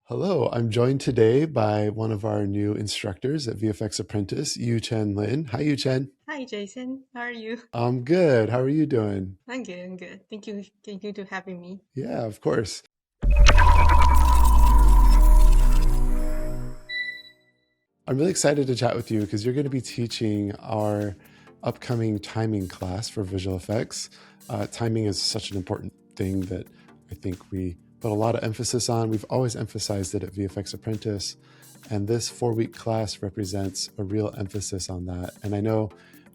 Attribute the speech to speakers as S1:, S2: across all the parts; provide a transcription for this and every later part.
S1: Hello, I'm joined today by one of our new instructors at VFX Apprentice, Yu-Chen Lin. Hi, Yu-Chen.
S2: Hi, Jason. How are you?
S1: I'm good. How are you doing?
S2: I'm good. I'm good. Thank you. Thank you to having me.
S1: Yeah, of course. I'm really excited to chat with you because you're going to be teaching our upcoming timing class for visual effects. Timing is such an important thing that I think we put a lot of emphasis on. We've always emphasized it at VFX Apprentice, and this 4-week class represents a real emphasis on that. And I know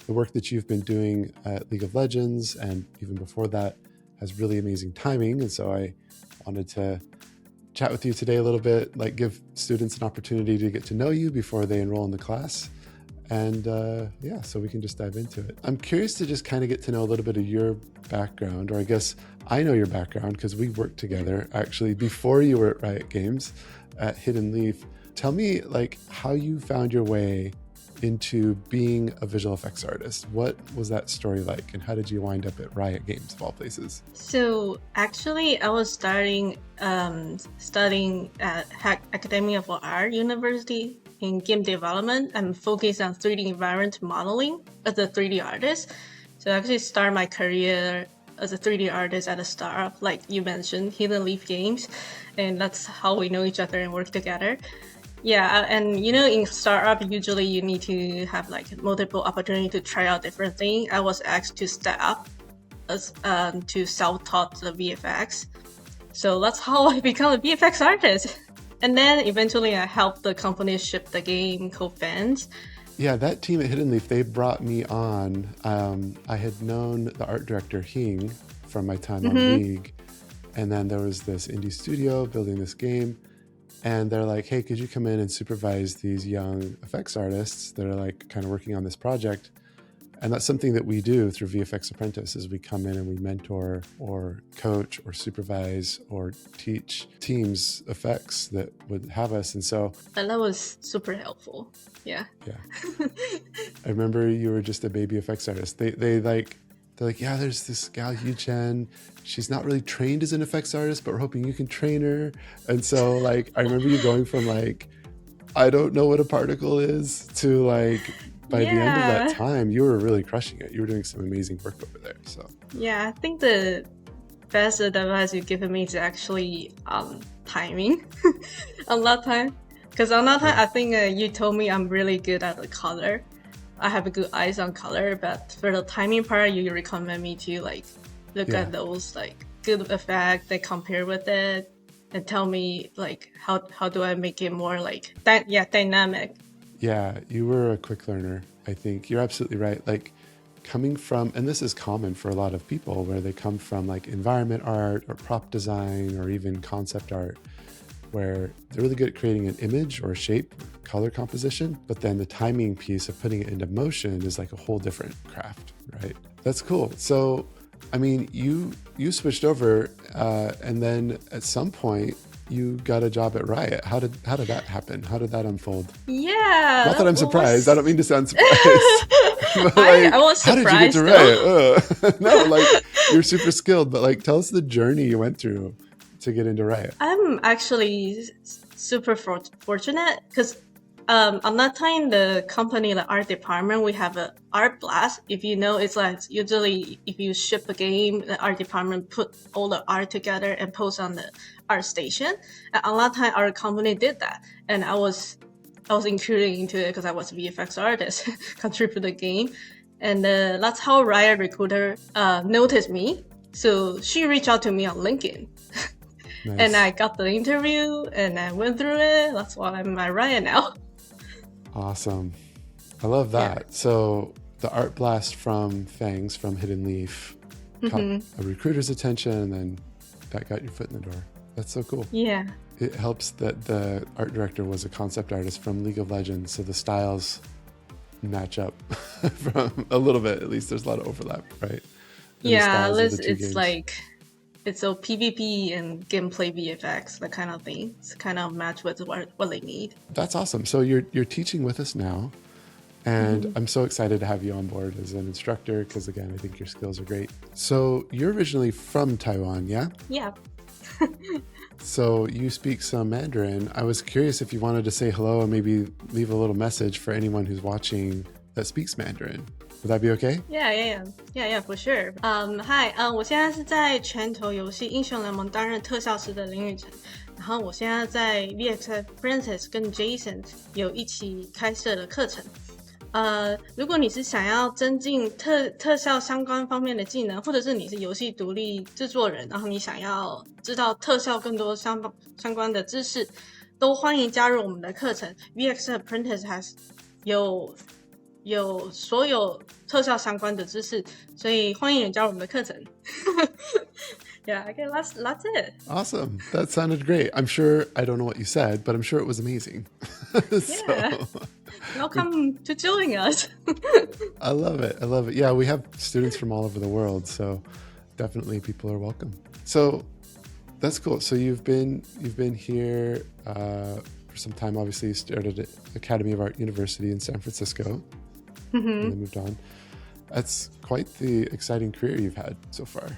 S1: the work that you've been doing at League of Legends and even before that has really amazing timing. And so I wanted to chat with you today a little bit, like give students an opportunity to get to know you before they enroll in the class. And yeah, so we can just dive into it. I'm curious to just kind of get to know a little bit of your background, or I guess I know your background because we worked together actually before you were at Riot Games at Hidden Leaf. Tell me like how you found your way into being a visual effects artist. What was that story like, and how did you wind up at Riot Games of all places?
S2: So actually, I was studying at Academy of Art University in game development. I'm focused on 3D environment modeling as a 3D artist. So I actually started my career as a 3D artist at a startup, like you mentioned, Hidden Leaf Games, and that's how we know each other and work together. Yeah, and in startup, usually you need to have like multiple opportunity to try out different things. I was asked to step up as to self-taught the VFX. So that's how I become a VFX artist. And then eventually I helped the company ship the game called Fangs.
S1: Yeah, that team at Hidden Leaf, they brought me on. I had known the art director Hing from my time on League. And then there was this indie studio building this game. And they're like, hey, could you come in and supervise these young effects artists that are like kind of working on this project? And that's something that we do through VFX Apprentice is we come in and we mentor or coach or supervise or teach teams effects that would have us. And so
S2: And that was super helpful. Yeah.
S1: I remember you were just a baby effects artist. They're like, yeah, there's this gal Yu-Chen. She's not really trained as an effects artist, but we're hoping you can train her. And so like, I remember you going from like, I don't know what a particle is to like, by the end of that time, you were really crushing it. You were doing some amazing work over there. So
S2: yeah, I think the best advice you've given me is actually timing on that time. Because on that time, I think you told me I'm really good at the color. I have a good eyes on color, but for the timing part, you recommend me to like look at those like good effects and compare with it and tell me like how do I make it more like dynamic.
S1: yeah, you were a quick learner. I think you're absolutely right. Like coming from, and this is common for a lot of people where they come from like environment art or prop design or even concept art, where they're really good at creating an image or a shape, color composition, but then the timing piece of putting it into motion is like a whole different craft, right? That's cool. So, I mean, you switched over, and then at some point you got a job at Riot. How did that happen? How did that unfold?
S2: Yeah.
S1: Not that I'm surprised. I don't mean to sound surprised. But
S2: I was
S1: how did you get
S2: surprised
S1: to Riot? No, like you're super skilled, but like tell us the journey you went through to get into Riot.
S2: I'm actually super fortunate because on that time, the company, the art department, we have a art blast. If you know, it's like usually if you ship a game, the art department put all the art together and post on the ArtStation. And on that time, our company did that, and I was included into it because I was a VFX artist, contribute to the game, and that's how Riot recruiter noticed me. So she reached out to me on LinkedIn.
S1: Nice.
S2: And I got the interview and I went through it. That's why I'm at Riot now.
S1: Awesome. I love that. Yeah. So the art blast from Fangs from Hidden Leaf caught a recruiter's attention, and then that got your foot in the door. That's so cool.
S2: Yeah.
S1: It helps that the art director was a concept artist from League of Legends, so the styles match up from a little bit. At least there's a lot of overlap, right?
S2: Yeah, it's like it's a PvP and gameplay VFX, that kind of thing. It's kind of match with what they need.
S1: That's awesome. So you're teaching with us now, and I'm so excited to have you on board as an instructor because, again, I think your skills are great. So you're originally from Taiwan, yeah?
S2: Yeah.
S1: So you speak some Mandarin. I was curious if you wanted to say hello and maybe leave a little message for anyone who's watching that speaks Mandarin. Would that be okay?
S2: Yeah, for sure. Hi, 我现在是在拳头游戏英雄联盟担任特效师的林雨辰，然后我现在在 VFX Apprentice 跟 Jason 有一起开设的课程。如果你是想要增进特效相关方面的技能，或者是你是游戏独立制作人，然后你想要知道特效更多相关的知识，都欢迎加入我们的课程。VFX Apprentice 有所有特效相关的知识，所以欢迎你加入我们的课程。Yeah, okay, that's it.
S1: Awesome. That sounded great. I'm sure, I don't know what you said, but I'm sure it was amazing.
S2: Yeah. Welcome to join us.
S1: I love it. Yeah, we have students from all over the world, so definitely people are welcome. So that's cool. So you've been here for some time. Obviously, you started at Academy of Art University in San Francisco, and then moved on. That's quite the exciting career you've had so far.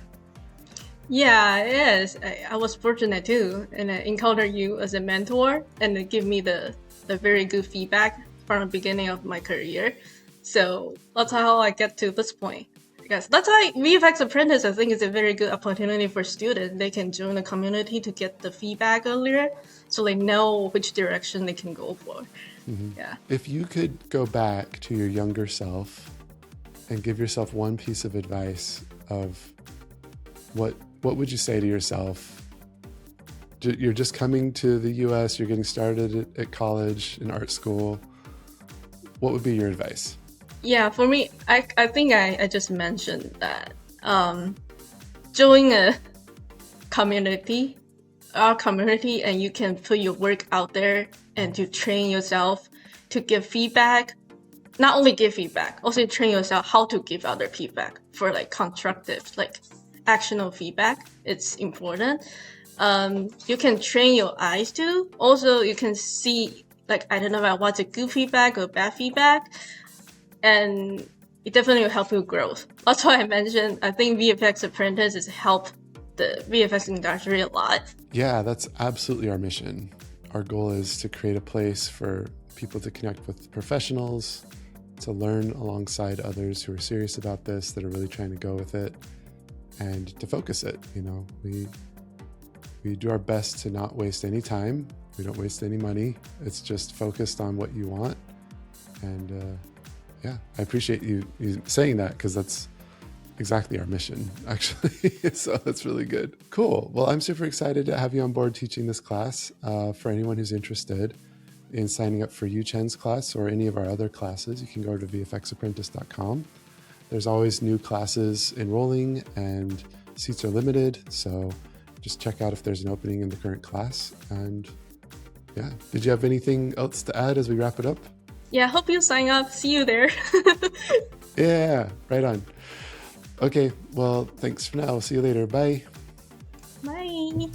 S2: Yeah, it is. I was fortunate too, and I encountered you as a mentor, and it gave me the very good feedback from the beginning of my career. So that's how I get to this point. Yes, that's why VFX Apprentice, I think, is a very good opportunity for students. They can join the community to get the feedback earlier, so they know which direction they can go for. Yeah.
S1: If you could go back to your younger self and give yourself one piece of advice of what would you say to yourself? You're just coming to the US, you're getting started at college, in art school. What would be your advice?
S2: Yeah, for me, I think I just mentioned that join a community, our community, and you can put your work out there and to train yourself to give feedback. Not only give feedback, also train yourself how to give other feedback for like constructive, like actionable feedback. It's important. You can train your eyes too. Also, you can see like identify what's a good feedback or bad feedback, and it definitely will help you grow. That's why I mentioned I think VFX Apprentice has helped the VFX industry a lot.
S1: Yeah, that's absolutely our mission. Our goal is to create a place for people to connect with professionals, to learn alongside others who are serious about this, that are really trying to go with it, and to focus it. You know, we do our best to not waste any time. We don't waste any money. It's just focused on what you want. And yeah, I appreciate you saying that, because that's exactly our mission, actually. So that's really good. Cool. Well, I'm super excited to have you on board teaching this class. For anyone who's interested in signing up for Yu-Chen's class or any of our other classes, you can go to vfxapprentice.com. There's always new classes enrolling and seats are limited. So just check out if there's an opening in the current class. And yeah, did you have anything else to add as we wrap it up?
S2: Yeah, hope you sign up. See you there.
S1: Yeah, right on. Okay, well, thanks for now. See you later. Bye.
S2: Bye.